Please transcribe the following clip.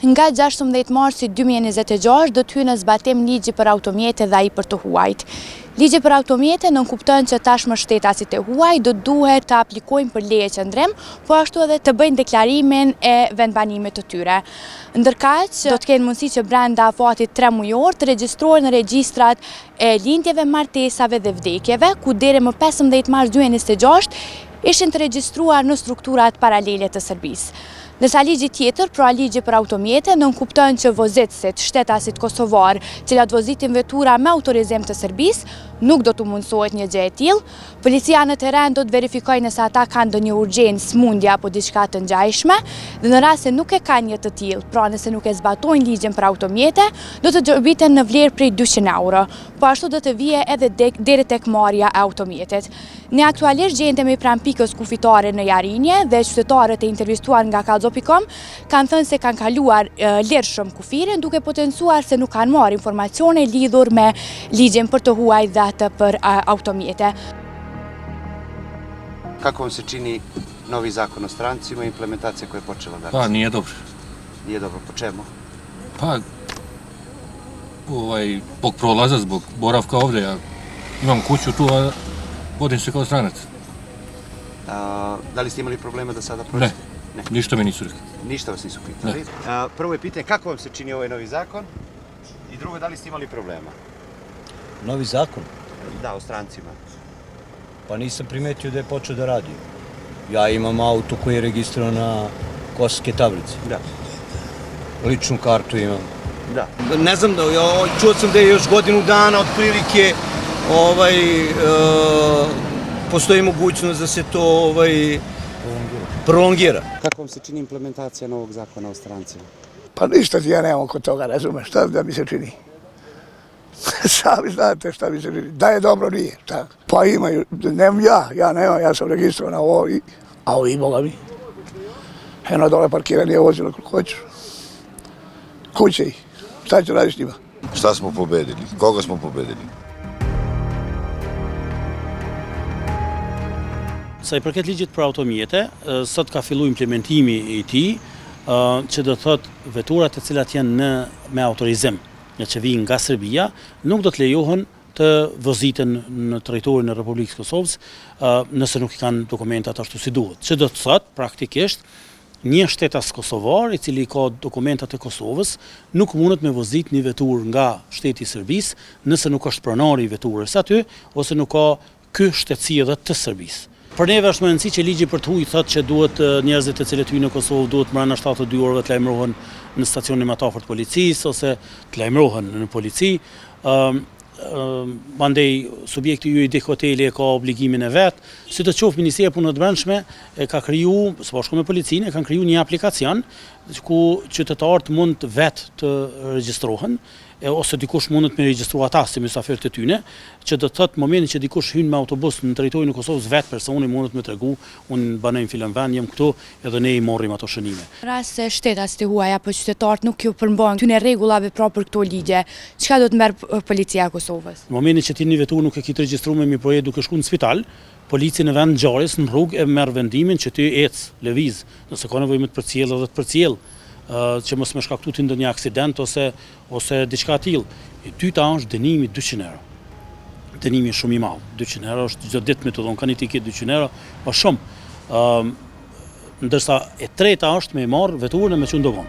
Nga 16 marsi 2026 do të hyjë në zbatim ligji për automjete dhe ai për të huajt. Ligji për automjete nënkupton që tashmë shtetasit e huaj do duhet të aplikojnë për leje qëndrim, po ashtu edhe të bëjnë deklarimin e vendbanimit të tyre. Ndërkaq, do të kenë mundësi që brenda afatit 3 mujor të regjistrohen në regjistrat e lindjeve, martesave dhe vdekjeve, ku deri më 15 mars 2026 ishin të regjistruar në strukturat paralele të Serbisë. Ndërsa ligji tjetër, pra ligji për automjete, nënkupton që vozitësit, shtetasit kosovar, cilat vozitin vetura me autorizim të Serbisë, nuk do të mundësohet një gjë e tillë. Policia në terren do të verifikojë nëse ata kanë ndonjë urgjencë, smundje apo diçka të ngjashme, dhe në rast se nuk e kanë një të tillë, pra nëse nuk e zbatojnë ligjin për automjete, do të gjobiten në vlerë prej 200 euro. Po ashtu do të vije edhe deri tek marrja e automjetit. Ne aktualisht gjendemi pranë pikës kufitare në Jarinje dhe qytetarët e intervistuar nga Kallxo.com kanë thënë se kanë kaluar lirshëm kufirin, duke potencuar se nuk kanë marrë informacione lidhur me ligjin për të huaj dhe atë për automjete. Kako vam se čini novi zakon o strancima i implementacija koja je počela danas? Pa, nije dobro. Nije dobro, po čemu? Pa, zbog prolaza, zbog boravka ovdje, ja imam kuću tu, a vodim se kao stranac. Da li ste imali problema da sada prođete? Ne, ništa me nisu rekli. Ništa vas nisu pitali? Prvo je pitanje kako vam se čini ovaj novi zakon i drugo, da li ste imali problema? Novi zakon? Da, o strancima. Pa nisam primetio da je počeo da radi. Ja imam auto koji je registriran na Kosovske tablice. Da. Ličnu kartu imam. Da. Ne znam, čuo sam da je još godinu dana otprilike postoji mogućnost da se to prolongira. Kako vam se čini implementacija novog zakona o strancima? Pa ništa ti ja nemam kod toga, razumeš, šta da mi se čini? Sami znate šta mi se čini, da je dobro nije, tako. Pa imaju, nemam ja sam registrovan na ovo, a ovi boga mi. Eno dole parkirani je vozilo koliko hoću. Kuće ih, šta ću raditi s njima? Šta smo pobedili? Koga smo pobedili? Sa i përket ligjit për automjete, sot ka fillu implementimi i tij, që do thot veturat e cilat janë me autorizim, që vijnë nga Serbia, nuk do të lejohen të voziten në territorin e Republikës Kosovës, nëse nuk i kanë dokumentat ashtu si duhet. Që do të thot praktikisht një shtetas kosovar i cili ka dokumentat e Kosovës nuk mundet me vozit një vetur nga shteti i Serbisë nëse nuk është pronari i veturës aty ose nuk ka ky shtetësi edhe të Serbisë. Për neve është më rëndësi që ligji për të huaj thotë që duhet njerëzit e cilët hyjnë në Kosovë duhet brenda 72 orëve të lajmërohen në stacionin më të afërt të policisë ose të lajmërohen në polici. Mandej subjekti juridik hoteli e ka obligimin e vet, si të qoftë Ministria e Punëve të Brendshme e ka kriju, së bashku me policinë, e kanë kriju një aplikacion ku qytetarët mund vet të regjistrohen ose dikush mundet me regjistru ata si mysafirët e tyne, që do të thotë momentin që dikush hyn me autobus në territorin e Kosovës vet personi mundet me tregu, unë banoj në filan vend, jam këtu, edhe ne i morrim ato shënime. Rast se shtetasit e huaj apo qytetarët nuk ju përmbajnë këtyre rregullave pra për këto ligje, çka do të merr policia e Kosovës? Në momentin që ti një vetur nuk e ke regjistruar me mirëpreje duke shkuar në spital, policia në vend ngjarjes në rrugë e merr vendimin që ti ec, lëviz, nëse ka nevojë me të përcjell edhe të përcjell. Që mos më shkaktojë ndonjë aksident ose diçka e tillë. E dyta është dënimi 200 euro. Dënimi shumë i madh. 200 euro është çdo ditë me të dhon kanë tiketë 200 euro, është shumë. Ndërsa e treta është me marr veturën e me qenë dogon.